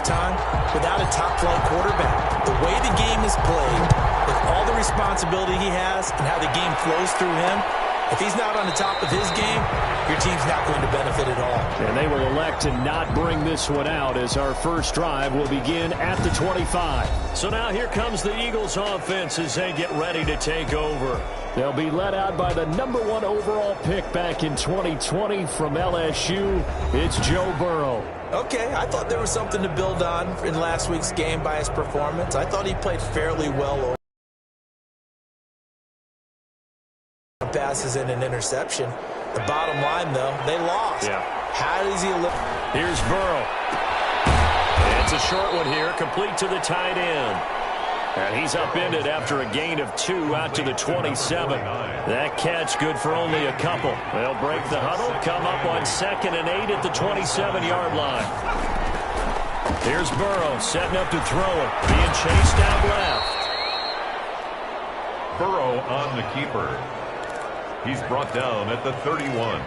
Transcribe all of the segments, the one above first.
time without a top-flight quarterback. The way the game is played, with all the responsibility he has and how the game flows through him, if he's not on the top of his game, your team's not going to benefit at all. And they will elect to not bring this one out as our first drive will begin at the 25. So now here comes the Eagles offense as they get ready to take over. They'll be led out by the #1 overall pick back in 2020 from LSU. It's Joe Burrow. Okay, I thought there was something to build on in last week's game by his performance. I thought he played fairly well. Passes in an interception. The bottom line, though, they lost. Yeah. How does he look? Here's Burrow. It's a short one here, complete to the tight end. And he's upended after a gain of 2 out to the 27. That catch good for only a couple. They'll break the huddle, come up on 2nd and 8 at the 27-yard line. Here's Burrow setting up to throw it, being chased out left. Burrow on the keeper. He's brought down at the 31.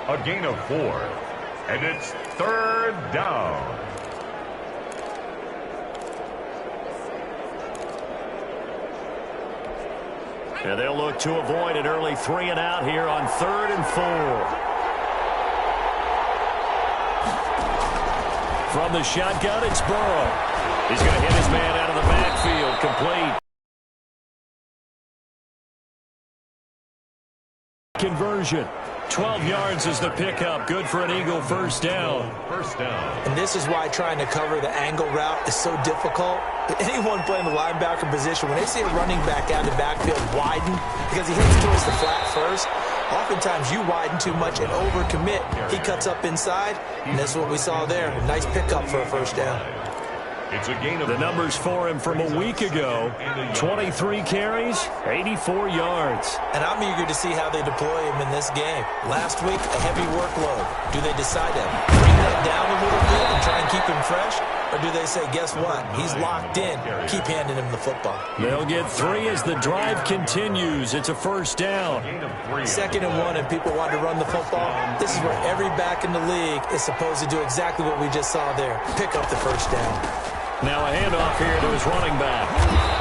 A gain of 4. And it's 3rd down. And they'll look to avoid an early 3 and out here on 3rd and 4. From the shotgun, it's Burrow. He's going to hit his man out of the backfield, complete. Conversion. 12 yards is the pickup. Good for an Eagle first down. First down. And this is why trying to cover the angle route is so difficult. Anyone playing the linebacker position, when they see a running back out of the backfield widen because he hits towards the flat first, oftentimes you widen too much and overcommit. He cuts up inside, and that's what we saw there. A nice pickup for a first down. It's a gain of the numbers for him from a week ago. 23 carries, 84 yards. And I'm eager to see how they deploy him in this game. Last week, a heavy workload. Do they decide to bring that down a little bit and try and keep him fresh? Or do they say, guess what? He's locked in. Keep handing him the football. They'll get 3 as the drive continues. It's a first down. 2nd and 1, and people want to run the football. This is where every back in the league is supposed to do exactly what we just saw there. Pick up the first down. Now a handoff here to his running back.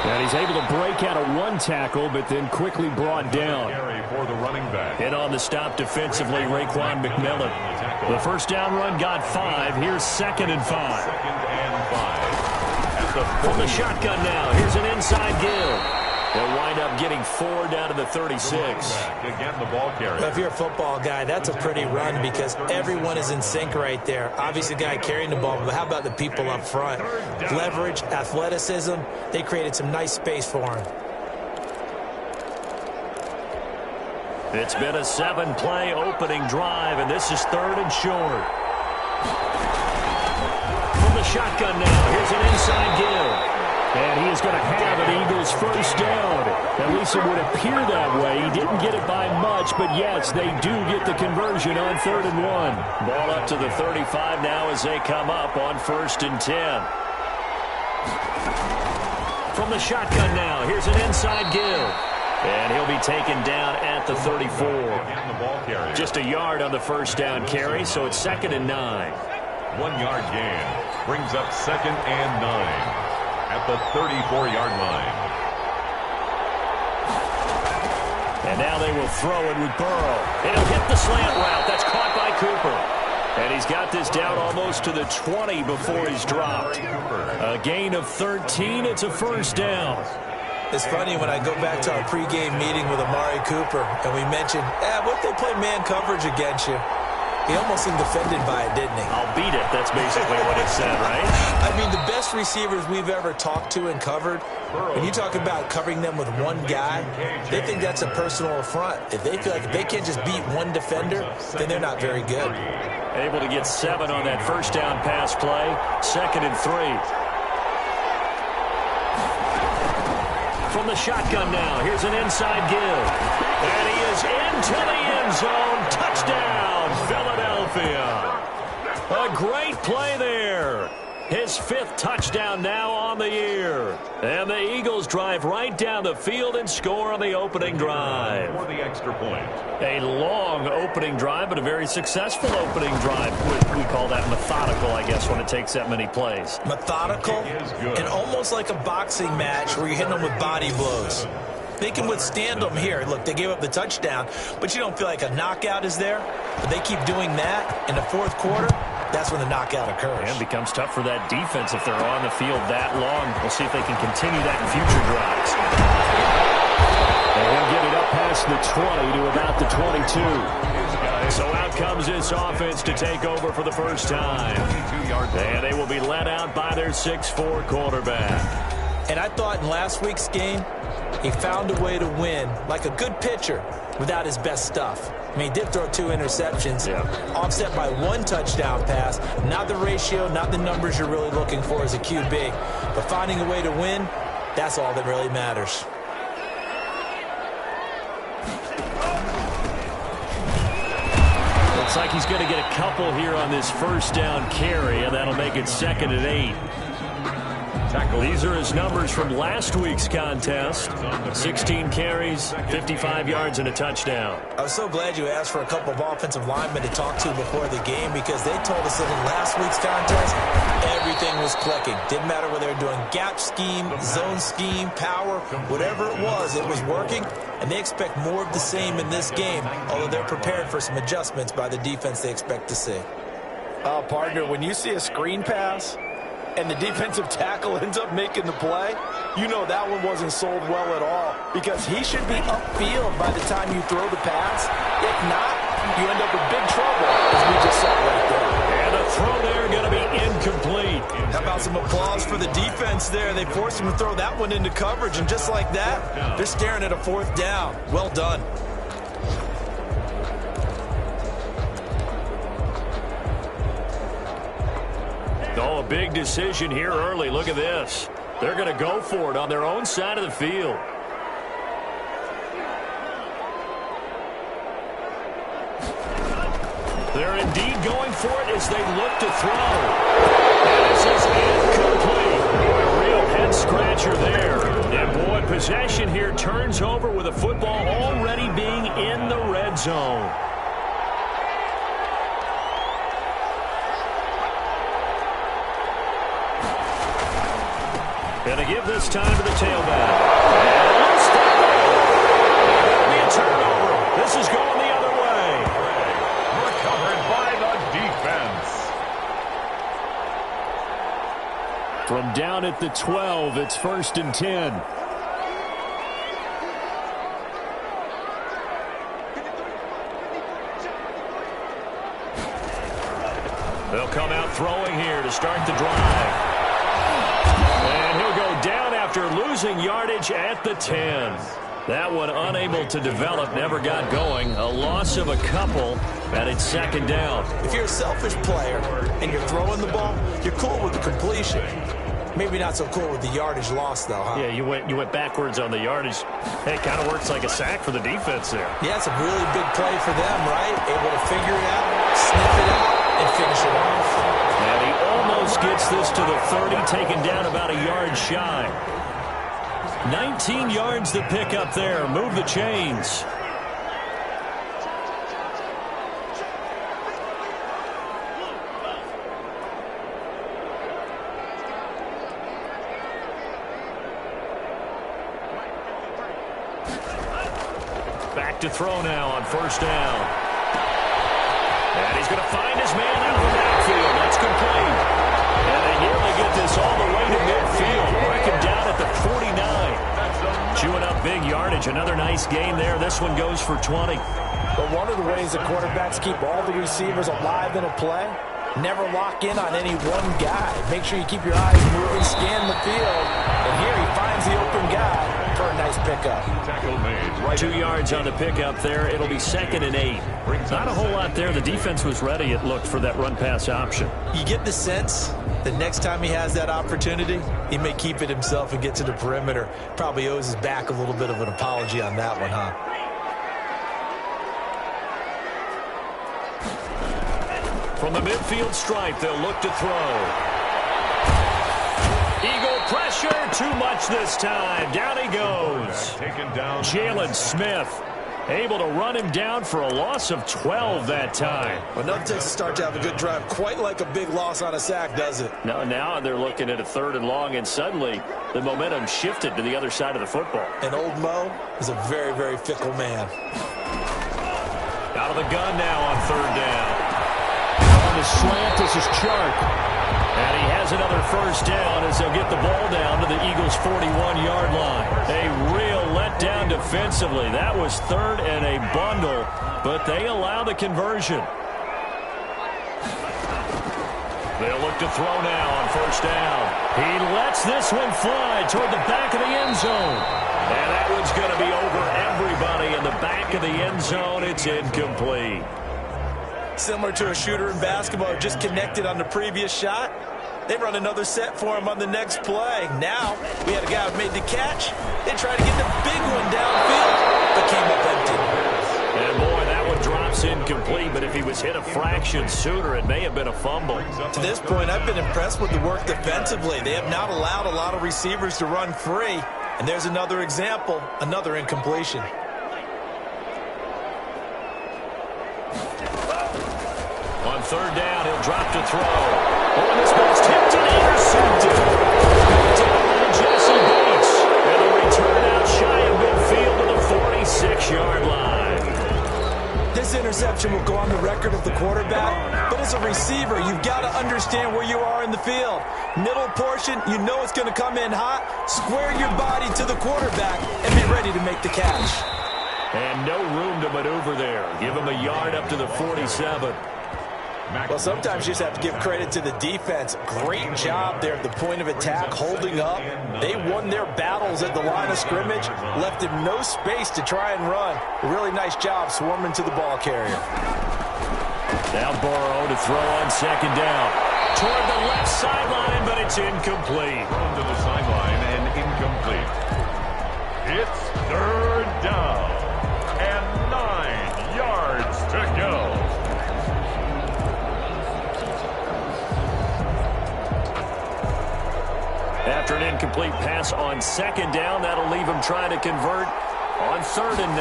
And he's able to break out of 1 tackle, but then quickly brought down. For the running back. Hit on the stop defensively, Raekwon McMillan. The first down run got 5. Here's 2nd and 5. 2nd and 5. From the shotgun now. Here's an inside give. They'll wind up getting 4 down to the 36. Again, the ball carrier. If you're a football guy, that's a pretty run because everyone is in sync right there. Obviously, the guy carrying the ball, but how about the people up front? Leverage, athleticism, they created some nice space for him. It's been a 7-play opening drive, and this is 3rd and short. From the shotgun now, here's an inside give. And he is going to have an Eagles first down. At least it would appear that way. He didn't get it by much, but yes, they do get the conversion on 3rd and 1. Ball up to the 35 now as they come up on 1st and 10. From the shotgun now, here's an inside give. And he'll be taken down at the 34. Just a yard on the first down carry, so it's 2nd and 9. 1-yard gain brings up 2nd and 9 at the 34-yard line. And now they will throw it with Burrow. And he'll hit the slant route. That's caught by Cooper. And he's got this down almost to the 20 before he's dropped. A gain of 13. It's a first down. It's funny when I go back to our pregame meeting with Amari Cooper, and we mentioned, what if they play man coverage against you? He almost seemed offended by it, didn't he? I'll beat it. That's basically what it said, right? I mean, the best receivers we've ever talked to and covered, when you talk about covering them with one guy, they think that's a personal affront. If they feel like if they can't just beat one defender, then they're not very good. Able to get 7 on that first down pass play. 2nd and 3. From the shotgun now, here's an inside give. And he is into the end zone. Touchdown, Philadelphia. A great play there. His 5th touchdown now on the year. And the Eagles drive right down the field and score on the opening drive. For the extra point. A long opening drive, but a very successful opening drive. We call that methodical, I guess, when it takes that many plays. Methodical and almost like a boxing match where you're hitting them with body blows. They can withstand them here. Look, they gave up the touchdown, but you don't feel like a knockout is there. But they keep doing that in the 4th quarter. That's when the knockout occurs. And it becomes tough for that defense if they're on the field that long. We'll see if they can continue that in future drives. And he'll get it up past the 20 to about the 22. So out comes this offense to take over for the first time. And they will be led out by their 6'4" quarterback. And I thought in last week's game, he found a way to win like a good pitcher without his best stuff. I mean, he did throw 2 interceptions, offset by 1 touchdown pass. Not the ratio, not the numbers you're really looking for as a QB. But finding a way to win, that's all that really matters. Looks like he's going to get a couple here on this first down carry, and that'll make it 2nd and 8. These are his numbers from last week's contest. 16 carries, 55 yards, and a touchdown. I was so glad you asked for a couple of offensive linemen to talk to before the game because they told us that in last week's contest, everything was clicking. Didn't matter whether they were doing gap scheme, zone scheme, power, whatever it was working. And they expect more of the same in this game, although they're prepared for some adjustments by the defense they expect to see. Partner, when you see a screen pass and the defensive tackle ends up making the play, you know that one wasn't sold well at all because he should be upfield by the time you throw the pass. If not, you end up with big trouble, as we just saw right there. And the throw there going to be incomplete. How about some applause for the defense there? They forced him to throw that one into coverage, and just like that, they're staring at a 4th down. Well done. Oh, a big decision here early. Look at this. They're going to go for it on their own side of the field. They're indeed going for it as they look to throw. This is incomplete. A real head-scratcher there. And, boy, possession here turns over with a football already being in the red zone. Going to give this time to the tailback. And that'll be a turnover. This is going the other way. Recovered by the defense. From down at the 12, it's 1st and 10. They'll come out throwing here to start the drive. And he'll go down after losing yardage at the 10. That one unable to develop, never got going. A loss of a couple, and it's 2nd down. If you're a selfish player and you're throwing the ball, you're cool with the completion. Maybe not so cool with the yardage loss, though, huh? Yeah, you went backwards on the yardage. Hey, it kind of works like a sack for the defense there. Yeah, it's a really big play for them, right? Able to figure it out, sniff it out, and finish it off. And he almost gets this to the 30, taken down about a yard shy. 19 yards to pick up there. Move the chains. Back to throw now on 1st down. And he's going to find his man out of the backfield. That's complete. And they nearly get this all the way to midfield. Break him down at the 49. Chewing up big yardage. Another nice gain there. This one goes for 20. But one of the ways the quarterbacks keep all the receivers alive in a play, never lock in on any one guy. Make sure you keep your eyes moving, scan the field. And here he finds the open guy for a nice pickup. Tackle made. Right 2 yards on the pickup there. It'll be 2nd and 8. Not a whole lot there. The defense was ready, it looked, for that run-pass option. You get the sense that next time he has that opportunity, he may keep it himself and get to the perimeter. Probably owes his back a little bit of an apology on that one, huh? From the midfield stripe, they'll look to throw. pressure. Too much this time. Down he goes. Taken down. Jalen Smith able to run him down for a loss of 12 that time. Well, nothing takes a start to have a good drive quite like a big loss on a sack, does it? No, now they're looking at a 3rd and long, and suddenly the momentum shifted to the other side of the football. And old Mo is a very, very fickle man. Out of the gun now on 3rd down. On the slant, this is Chark. And he has another first down as they'll get the ball down to the Eagles' 41-yard line. A real letdown defensively. That was 3rd and a bundle, but they allow the conversion. They'll look to throw now on 1st down. He lets this one fly toward the back of the end zone. And that one's going to be over everybody in the back of the end zone. It's incomplete. Similar to a shooter in basketball, just connected on the previous shot. They run another set for him on the next play. Now, we had a guy who made the catch. They tried to get the big one downfield, but came up empty. And boy, that one drops incomplete, but if he was hit a fraction sooner, it may have been a fumble. To this point, I've been impressed with the work defensively. They have not allowed a lot of receivers to run free. And there's another example, another incompletion. On 3rd down, he'll drop to throw. Oh, and this ball's tipped and intercepted. Down by Jesse Bates. And the return out shy of midfield to the 46-yard line. This interception will go on the record of the quarterback, but as a receiver, you've got to understand where you are in the field. Middle portion, you know it's going to come in hot. Square your body to the quarterback and be ready to make the catch. And no room to maneuver there. Give him a yard up to the 47. Well, sometimes you just have to give credit to the defense. Great job there at the point of attack, holding up. They won their battles at the line of scrimmage, left him no space to try and run. A really nice job swarming to the ball carrier. Now Burrow to throw on 2nd down. Toward the left sideline, but it's incomplete. Thrown to the sideline and incomplete. It's 3rd down and 9 yards to go. After an incomplete pass on 2nd down, that'll leave him trying to convert on 3rd and 9.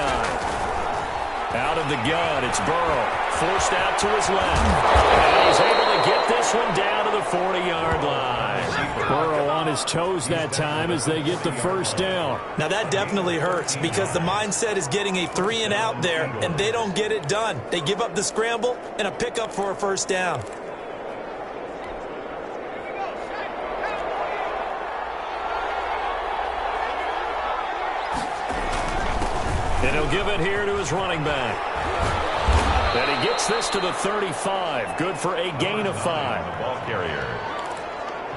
Out of the gun, it's Burrow. Forced out to his left. And he's able to get this one down to the 40-yard line. Burrow on his toes that time as they get the 1st down. Now that definitely hurts because the mindset is getting a 3 and out there, and they don't get it done. They give up the scramble and a pickup for a 1st down. And he'll give it here to his running back. And he gets this to the 35. Good for a gain of 5. The ball carrier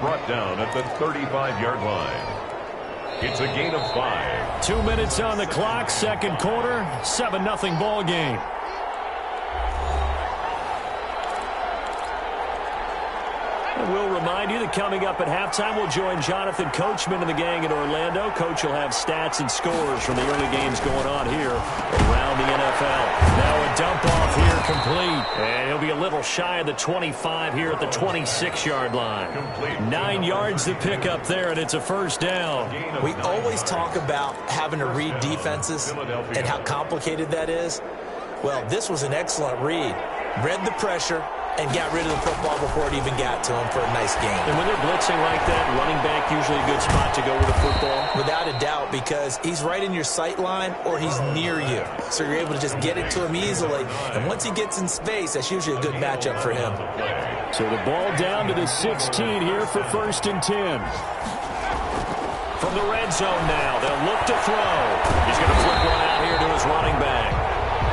brought down at the 35-yard line. It's a gain of 5. 2 minutes on the clock, 2nd quarter, 7-0 ball game. And we'll remind you that coming up at halftime, we'll join Jonathan Coachman and the gang in Orlando. Coach will have stats and scores from the early games going on here around the NFL. Now a dump off here complete. And he'll be a little shy of the 25 here at the 26-yard line. 9 yards to pick up there, and it's a 1st down. We always talk about having to read defenses and how complicated that is. Well, this was an excellent read. Read the pressure and got rid of the football before it even got to him for a nice game. And when they're blitzing like that, running back usually a good spot to go with the football? Without a doubt, because he's right in your sight line or he's near you. So you're able to just get it to him easily. And once he gets in space, that's usually a good matchup for him. So the ball down to the 16 here for 1st and 10. From the red zone now, they'll look to throw. He's going to flip one out here to his running back.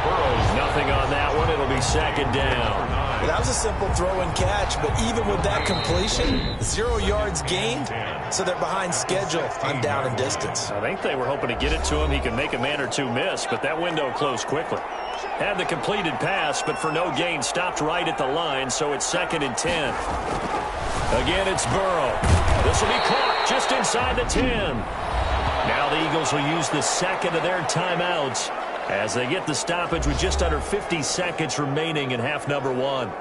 Burrows, nothing on that one. It'll be 2nd down. Well, that was a simple throw and catch, but even with that completion, 0 yards gained, so they're behind schedule on down and distance. I think they were hoping to get it to him. He could make a man or two miss, but that window closed quickly. Had the completed pass, but for no gain, stopped right at the line, so it's 2nd and 10. Again, it's Burrow. This will be caught just inside the 10. Now the Eagles will use the 2nd of their timeouts as they get the stoppage with just under 50 seconds remaining in half number 1.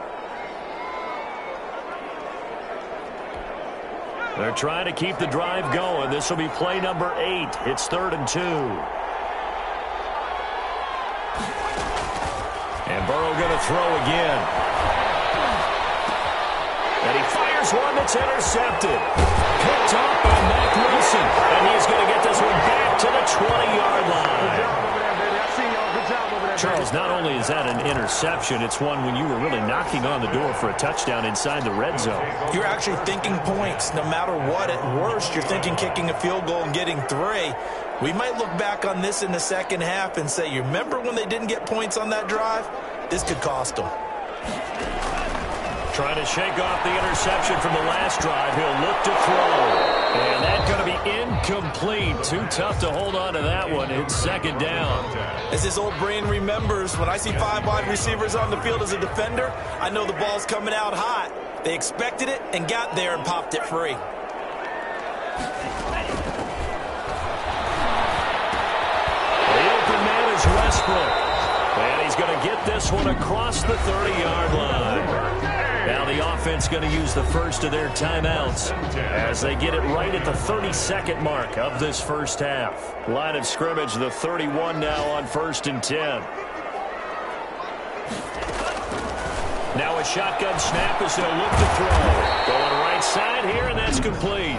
They're trying to keep the drive going. This will be play number 8. It's 3rd and 2. And Burrow going to throw again. And he fires one that's intercepted. Picked off by Mac Wilson. And he's going to get this one back to the 20-yard line. Charles, not only is that an interception, it's one when you were really knocking on the door for a touchdown inside the red zone. You're actually thinking points. No matter what, at worst, you're thinking kicking a field goal and getting 3. We might look back on this in the second half and say, you remember when they didn't get points on that drive? This could cost them. Trying to shake off the interception from the last drive. He'll look to throw. And that's going to be incomplete. Too tough to hold on to that one. It's 2nd down. As his old brain remembers, when I see 5 wide receivers on the field as a defender, I know the ball's coming out hot. They expected it and got there and popped it free. The open man is Westbrook. And he's going to get this one across the 30-yard line. Now the offense going to use the first of their timeouts as they get it right at the 32nd mark of this first half. Line of scrimmage, the 31 now on 1st and 10. Now a shotgun snap as they'll look to throw. Going right side here, and that's complete.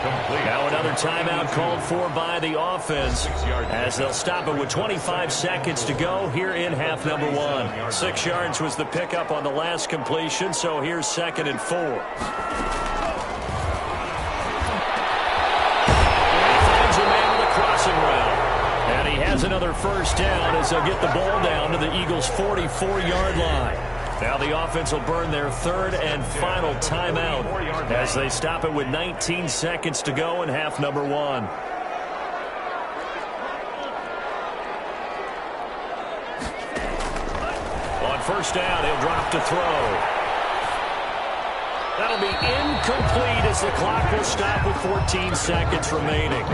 Now another timeout called for by the offense as they'll stop it with 25 seconds to go here in half number 1. 6 yards was the pickup on the last completion, so here's 2nd and 4. And he finds a man with a crossing route. And he has another first down as they'll get the ball down to the Eagles' 44-yard line. Now the offense will burn their 3rd and final timeout as they stop it with 19 seconds to go in half number 1. On first down, he'll drop to throw. That'll be incomplete as the clock will stop with 14 seconds remaining.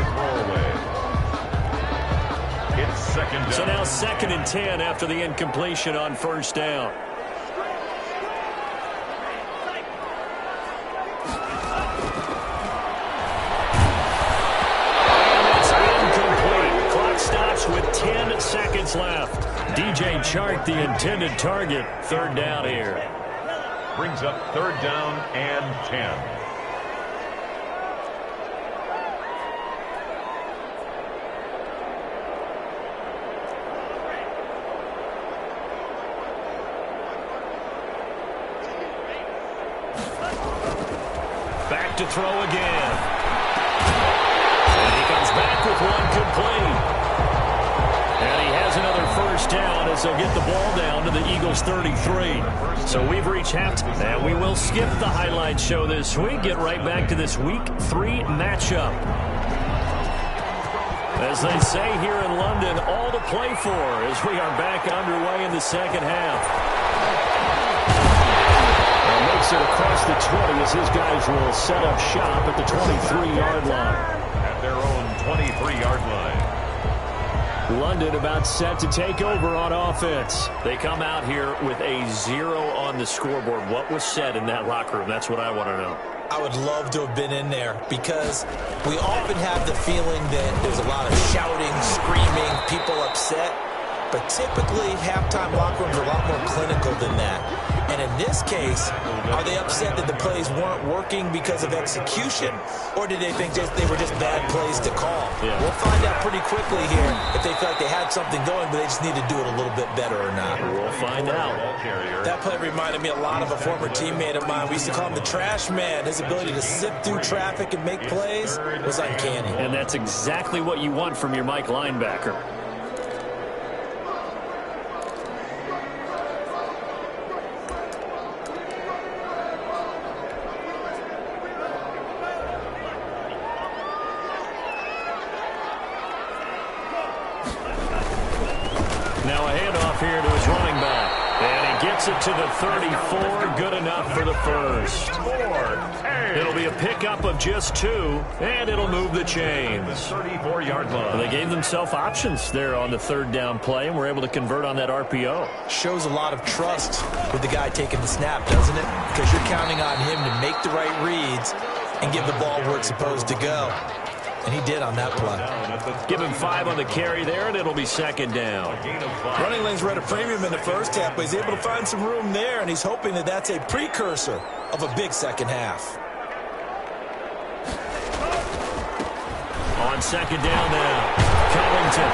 It's 2nd down. So now 2nd and 10 after the incompletion on first down. With 10 seconds left. DJ Chark, the intended target. 3rd down here. Brings up 3rd down and 10. Back to throw again. And he comes back with one complete. And he has another first down as they'll get the ball down to the Eagles' 33. So we've reached halftime, and we will skip the highlight show this week. Get right back to this Week 3 matchup. As they say here in London, all to play for as we are back underway in the second half. And makes it across the 20 as his guys will set up shop at the 23-yard line. At their own 23-yard line. London about set to take over on offense. They come out here with a 0 on the scoreboard. What was said in that locker room? That's what I want to know. I would love to have been in there because we often have the feeling that there's a lot of shouting, screaming, people upset. But typically, halftime locker rooms are a lot more clinical than that. And in this case, are they upset that the plays weren't working because of execution? Or did they think they were just bad plays to call? Yeah. We'll find out pretty quickly here if they feel like they had something going, but they just need to do it a little bit better or not. We'll find out. That play reminded me a lot of a former teammate of mine. We used to call him the trash man. His ability to sift through traffic and make plays was uncanny. And that's exactly what you want from your Mike linebacker. Now a handoff here to his running back. And he gets it to the 34. Good enough for the first. It'll be a pickup of just 2, and it'll move the chains. 34-yard line. They gave themselves options there on the 3rd down play, and were able to convert on that RPO. Shows a lot of trust with the guy taking the snap, doesn't it? Because you're counting on him to make the right reads and give the ball where it's supposed to go. And he did on that play. Give him 5 on the carry there, and it'll be second down. Running lanes were at a premium in the first half, but he's able to find some room there, and he's hoping that that's a precursor of a big second half. On second down now, Covington.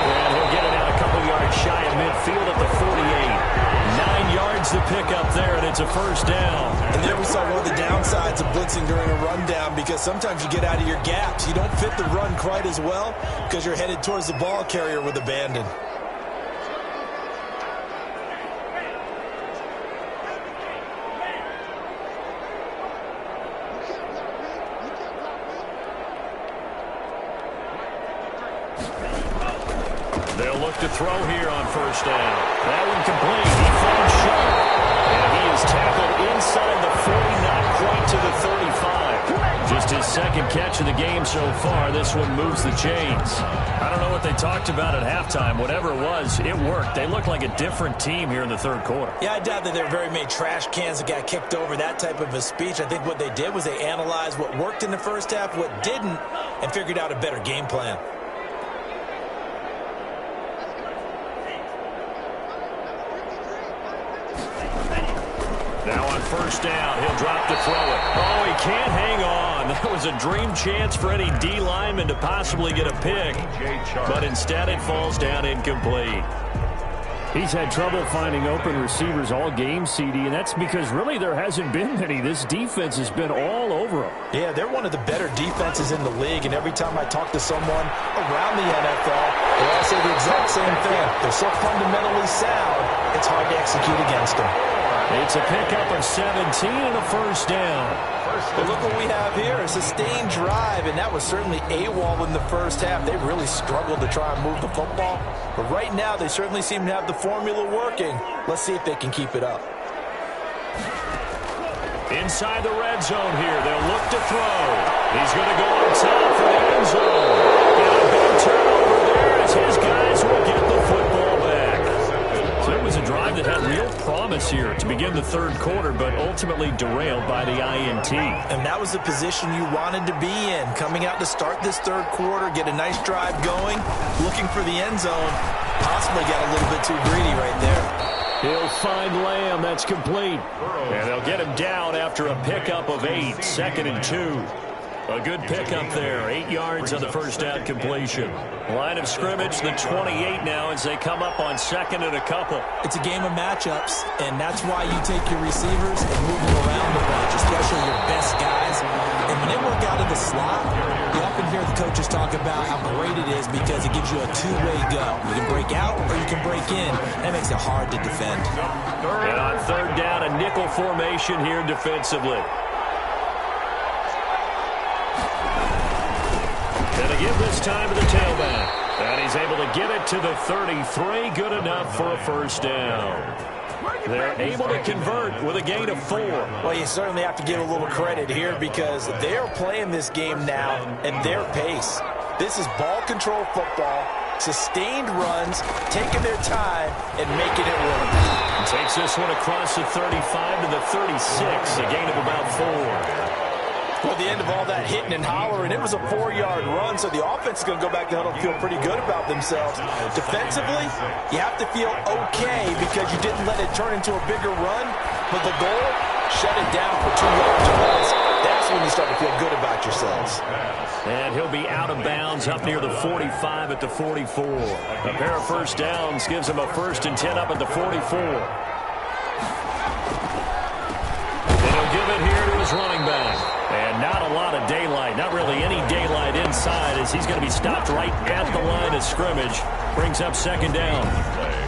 And he'll get it out a couple yards shy of midfield at the 48. 9 yards to pick up there, and it's a first down. And there we saw one of the downsides of blitzing during a rundown, because sometimes you get out of your gaps. You don't fit the run quite as well because you're headed towards the ball carrier with abandon. They'll look to throw here on first down. That one complete. He falls short. And he is tackled inside the 40, not quite to the 35. Just his second catch of the game so far. This one moves the chains. I don't know what they talked about at halftime. Whatever it was, it worked. They looked like a different team here in the third quarter. Yeah, I doubt that there were very many trash cans that got kicked over, that type of a speech. I think what they did was they analyzed what worked in the first half, what didn't, and figured out a better game plan. Now on first down, he'll drop to throw it. Oh, he can't hang on. That was a dream chance for any D lineman to possibly get a pick. But instead it falls down incomplete. He's had trouble finding open receivers all game, CD, and that's because really there hasn't been many. This defense has been all over him. Yeah, they're one of the better defenses in the league, and every time I talk to someone around the NFL, they all say the exact same thing. They're so fundamentally sound, it's hard to execute against them. It's a pickup of 17 and a first down. But look what we have here, a sustained drive, and that was certainly AWOL in the first half. They really struggled to try and move the football. But right now, they certainly seem to have the formula working. Let's see if they can keep it up. Inside the red zone here, they'll look to throw. He's going to go on top for the end zone. And a big turnover there as his guys will get the football back. So it was a drive that had real promise here to begin the third quarter, but ultimately derailed by the INT. And that was the position you wanted to be in, coming out to start this third quarter, get a nice drive going, looking for the end zone, possibly got a little bit too greedy right there. He'll find Lamb. That's complete. And they'll get him down after a pickup of 8, 2nd and 2. A good pickup there, 8 yards on the first down completion. Line of scrimmage, the 28 now as they come up on second and a couple. It's a game of matchups, and that's why you take your receivers and move them around a bunch, especially your best guys. And when they work out of the slot, you often hear the coaches talk about how great it is because it gives you a two-way go. You can break out or you can break in. That makes it hard to defend. And on third down, a nickel formation here defensively. And to give this time to the tailback. And he's able to get it to the 33. Good enough for a first down. They're able to convert with a gain of 4. Well, you certainly have to give a little credit here because they're playing this game now at their pace. This is ball control football, sustained runs, taking their time and making it work. Takes this one across the 35 to the 36, a gain of about 4. Well, at the end of all that hitting and hollering, it was a 4-yard run, so the offense is going to go back to huddle and feel pretty good about themselves. Defensively, you have to feel okay because you didn't let it turn into a bigger run, but the goal, shut it down for 2 yards or less. That's when you start to feel good about yourselves. And he'll be out of bounds up near the 45 at the 44. A pair of first downs gives him a 1st and 10 up at the 44. And he'll give it here to his running back. And not a lot of daylight, not really any daylight inside as he's going to be stopped right at the line of scrimmage. Brings up second down.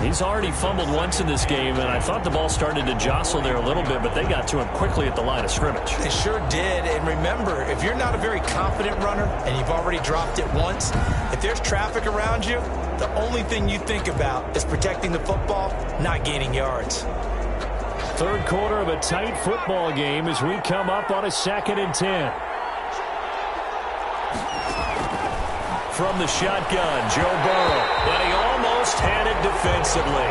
He's already fumbled once in this game, and I thought the ball started to jostle there a little bit, but they got to him quickly at the line of scrimmage. They sure did, and remember, if you're not a very confident runner and you've already dropped it once, if there's traffic around you, the only thing you think about is protecting the football, not gaining yards. Third quarter of a tight football game as we come up on a 2nd and 10. From the shotgun, Joe Burrow. And he almost had it defensively.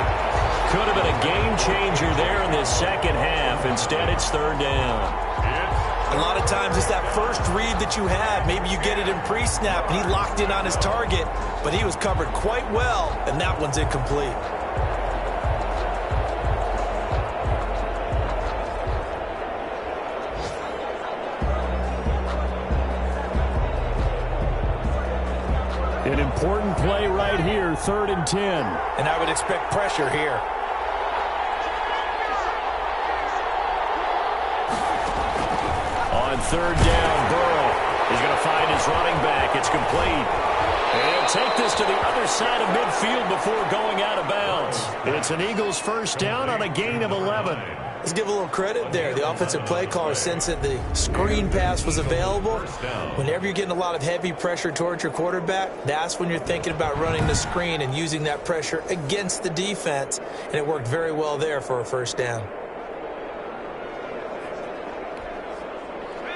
Could have been a game changer there in this second half. Instead, it's third down. A lot of times it's that first read that you have. Maybe you get it in pre-snap, and he locked in on his target, but he was covered quite well, and that one's incomplete. An important play right here, 3rd and 10. And I would expect pressure here. On 3rd down, Burrow is going to find his running back. It's complete. And he'll take this to the other side of midfield before going out of bounds. It's an Eagles first down on a gain of 11. Let's give a little credit there. The offensive play caller sensed that the screen pass was available. Whenever you're getting a lot of heavy pressure towards your quarterback, that's when you're thinking about running the screen and using that pressure against the defense. And it worked very well there for a first down.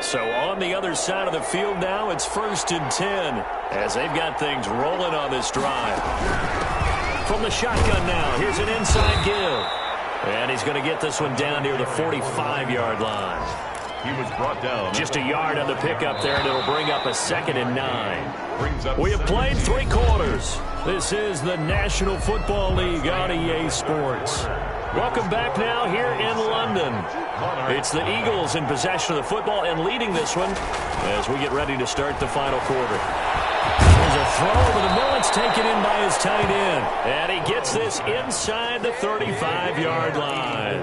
So on the other side of the field now, it's 1st and 10 as they've got things rolling on this drive. From the shotgun now, here's an inside give. And he's going to get this one down near the 45-yard line. He was brought down. Just a yard on the pickup there, and it'll bring up a 2nd and 9. We have played 3 quarters. This is the National Football League on EA Sports. Welcome back now here in London. It's the Eagles in possession of the football and leading this one as we get ready to start the final quarter. There's a throw over the middle. It's taken in by his tight end. And he gets this inside the 35-yard line.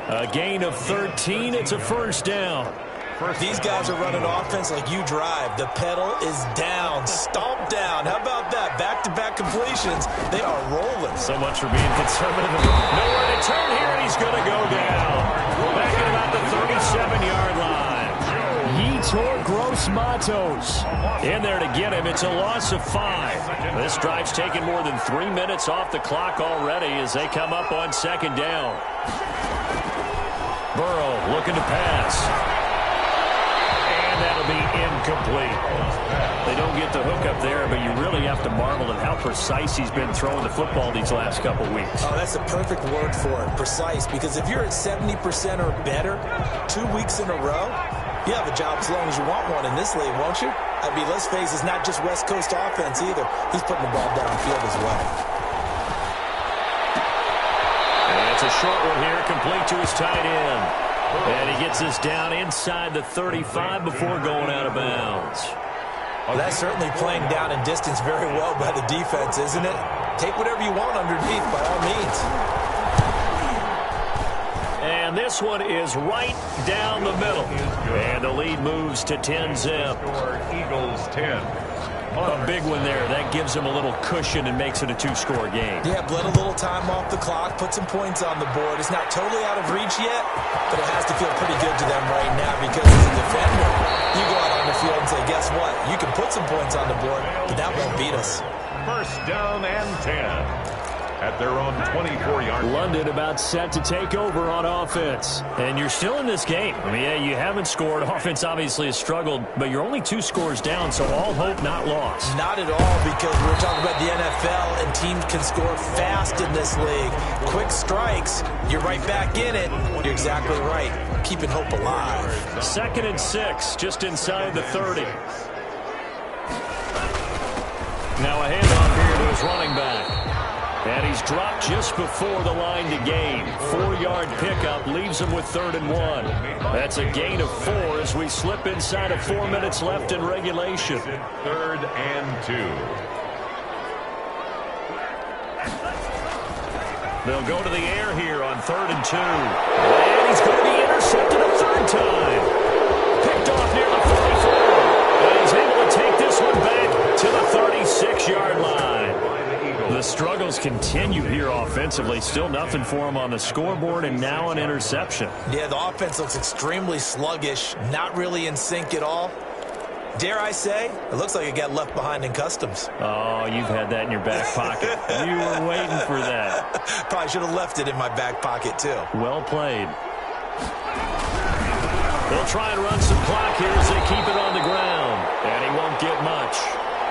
A gain of 13. It's a first down. These guys are running offense like you drive. The pedal is down, stomp down. How about that? Back-to-back completions. They are rolling. So much for being conservative. Nowhere to turn here, and he's going to go down. Back at about the 37-yard line. Yetur Gross-Matos in there to get him. It's a loss of 5. This drive's taken more than 3 minutes off the clock already as they come up on 2nd down. Burrow looking to pass. And that'll be incomplete. They don't get the hook up there, but you really have to marvel at how precise he's been throwing the football these last couple weeks. Oh, that's the perfect word for it, precise, because if you're at 70% or better 2 weeks in a row, you have a job as long as you want one in this league, won't you? I mean, let's face it, it's not just West Coast offense either. He's putting the ball downfield as well. And it's a short one here, complete to his tight end. And he gets this down inside the 35 before going out of bounds. Well, that's certainly playing down in distance very well by the defense, isn't it? Take whatever you want underneath, by all means. And this one is right down the middle. And the lead moves to 10-zip. Eagles 10. A big one there. That gives them a little cushion and makes it a 2-score game. Yeah, bled a little time off the clock, put some points on the board. It's not totally out of reach yet, but it has to feel pretty good to them right now because as a defender, you go out on the field and say, guess what? You can put some points on the board, but that won't beat us. First down and 10. At their own 24-yard. London about set to take over on offense. And you're still in this game. I mean, yeah, you haven't scored. Offense obviously has struggled, but you're only 2 scores down, so all hope not lost. Not at all, because we're talking about the NFL, and teams can score fast in this league. Quick strikes, you're right back in it. You're exactly right. Keeping hope alive. 2nd and 6, just inside the 30. Now a handoff here to his running back. And he's dropped just before the line to gain. 4-yard pickup leaves him with 3rd and 1. That's a gain of 4 as we slip inside of 4 minutes left in regulation. 3rd and 2. They'll go to the air here on 3rd and 2. And he's going to be intercepted a 3rd time. Picked off near the 44. And he's able to take this one back to the 36-yard line. The struggles continue here offensively. Still nothing for him on the scoreboard, and now an interception. Yeah, the offense looks extremely sluggish, not really in sync at all. Dare I say, it looks like it got left behind in customs. Oh, you've had that in your back pocket. You were waiting for that. Probably should have left it in my back pocket, too. Well played. They'll try and run some clock here as they keep it on the ground. And he won't get much.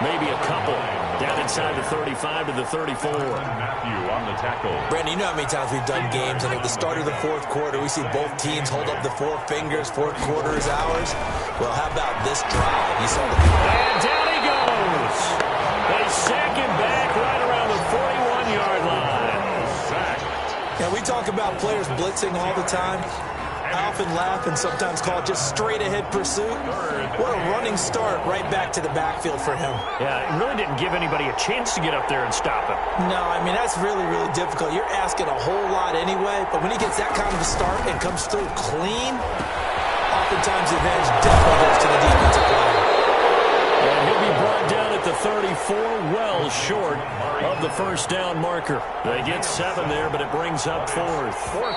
Maybe a couple. Down inside the 35 to the 34. Matthew on the tackle. Brandon, you know how many times we've done games, and at the start of the fourth quarter, we see both teams hold up the four fingers, fourth quarter is ours. Well, how about this drive? You saw the... And down he goes. They sack him back right around the 41-yard line. Sack. Yeah, we talk about players blitzing all the time. I often laugh and sometimes call it just straight-ahead pursuit. What a running start right back to the backfield for him. Yeah, it really didn't give anybody a chance to get up there and stop him. No, I mean, that's really, really difficult. You're asking a whole lot anyway, but when he gets that kind of a start and comes through clean, oftentimes the advantage definitely goes to the defensive player. And he'll be brought down at the 34, well short of the first down marker. They get 7 there, but it brings up 4th.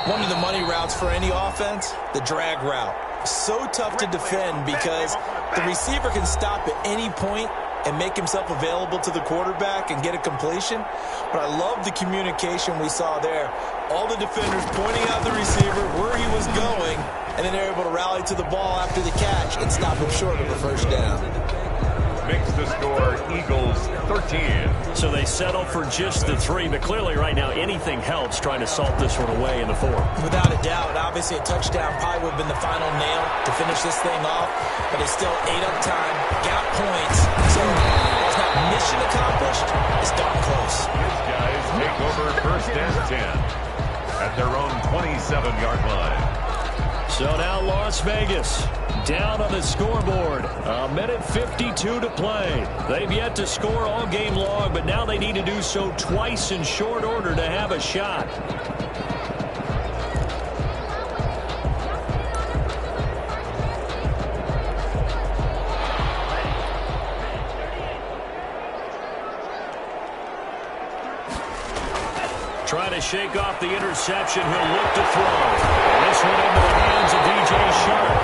One of the money routes for any offense, the drag route. So tough to defend because the receiver can stop at any point and make himself available to the quarterback and get a completion. But I love the communication we saw there. All the defenders pointing out the receiver, where he was going, and then they're able to rally to the ball after the catch and stop him short of the first down. Makes the score Eagles 13. So they settle for just the 3, but clearly right now anything helps trying to salt this one away in the 4th. Without a doubt, obviously a touchdown probably would have been the final nail to finish this thing off, but they still ate up time, got points, so while it's not mission accomplished, it's darn close. These guys take over first and 10 at their own 27-yard line. So now Las Vegas down on the scoreboard. 1:52 to play. They've yet to score all game long, but now they need to do so twice in short order to have a shot. Trying to shake off the interception. He'll look to throw. This one into the hands of DJ Shark.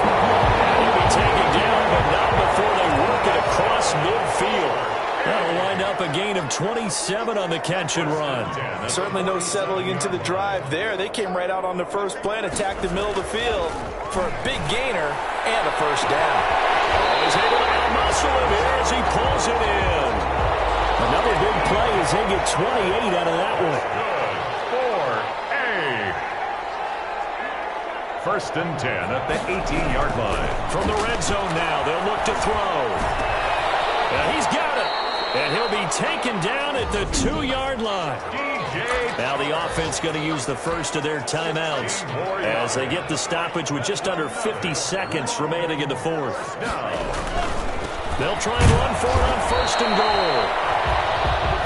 He'll be taken down, but not before they work it across midfield. That'll wind up a gain of 27 on the catch and run. Certainly no settling into the drive there. They came right out on the first play and attacked the middle of the field for a big gainer and a first down. He's able to muscle him here as he pulls it in. Another big play as they get 28 out of that one. First and 10 at the 18-yard line. From the red zone now, they'll look to throw. And he's got it. And he'll be taken down at the 2-yard line. Now the offense going to use the first of their timeouts as they get the stoppage with just under 50 seconds remaining in the 4th. They'll try and run for it on first and goal.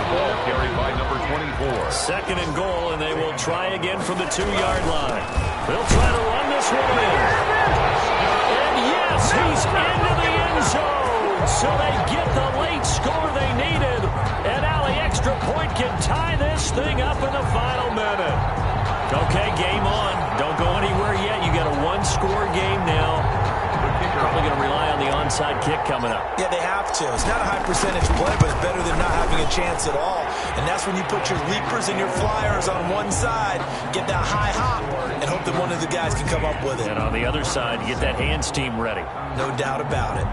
The ball carried by number 24. Second and goal, and they will try again from the 2-yard line. They'll try to run this one in. And yes, he's into the end zone. So they get the late score they needed. And now the extra point can tie this thing up in the final minute. Okay, game on. Don't go anywhere yet. You got a one-score game now. Probably going to rely on the onside kick coming up. Yeah, they have to. It's not a high percentage play, but it's better than not having a chance at all. And that's when you put your leapers and your flyers on one side, get that high hop, and hope that one of the guys can come up with it. And on the other side, get that hands team ready. No doubt about it.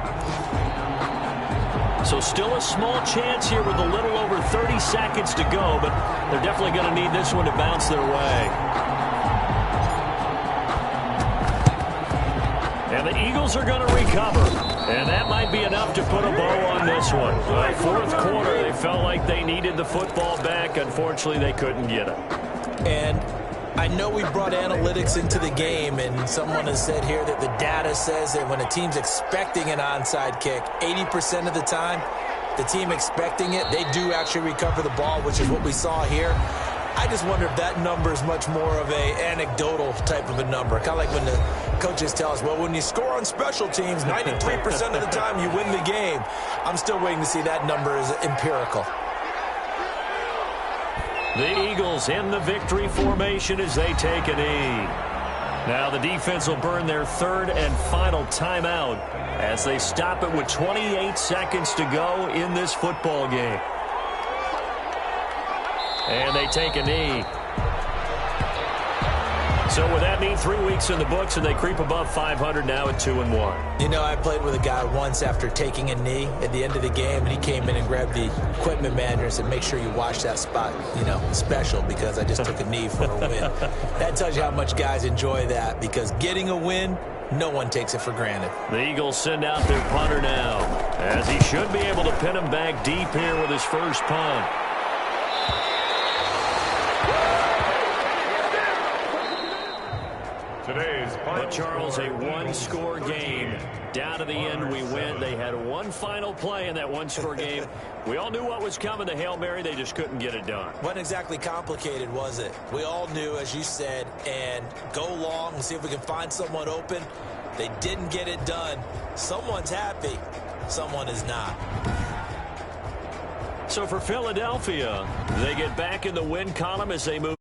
So still a small chance here with a little over 30 seconds to go, but they're definitely going to need this one to bounce their way. And the Eagles are going to recover. And that might be enough to put a bow on this one. Fourth quarter, they felt like they needed the football back. Unfortunately, they couldn't get it. And I know we brought analytics into the game, and someone has said here that the data says that when a team's expecting an onside kick, 80% of the time, the team expecting it, they do actually recover the ball, which is what we saw here. I just wonder if that number is much more of a anecdotal type of a number. Kind of like when the coaches tell us, well, when you score on special teams, 93% of the time you win the game. I'm still waiting to see that number is empirical. The Eagles in the victory formation as they take a knee. Now the defense will burn their third and final timeout as they stop it with 28 seconds to go in this football game. And they take a knee. So would that mean 3 weeks in the books and they creep above 500 now at 2-1? You know, I played with a guy once after taking a knee at the end of the game, and he came in and grabbed the equipment manager and said, make sure you watch that spot, you know, special, because I just took a knee for a win. That tells you how much guys enjoy that, because getting a win, no one takes it for granted. The Eagles send out their punter now, as he should be able to pin him back deep here with his first punt. But Charles, a one-score game. Down to the end we went. They had one final play in that one-score game. We all knew what was coming, the Hail Mary. They just couldn't get it done. Wasn't exactly complicated, was it? We all knew, as you said, and go long and see if we can find someone open. They didn't get it done. Someone's happy. Someone is not. So for Philadelphia, they get back in the win column as they move.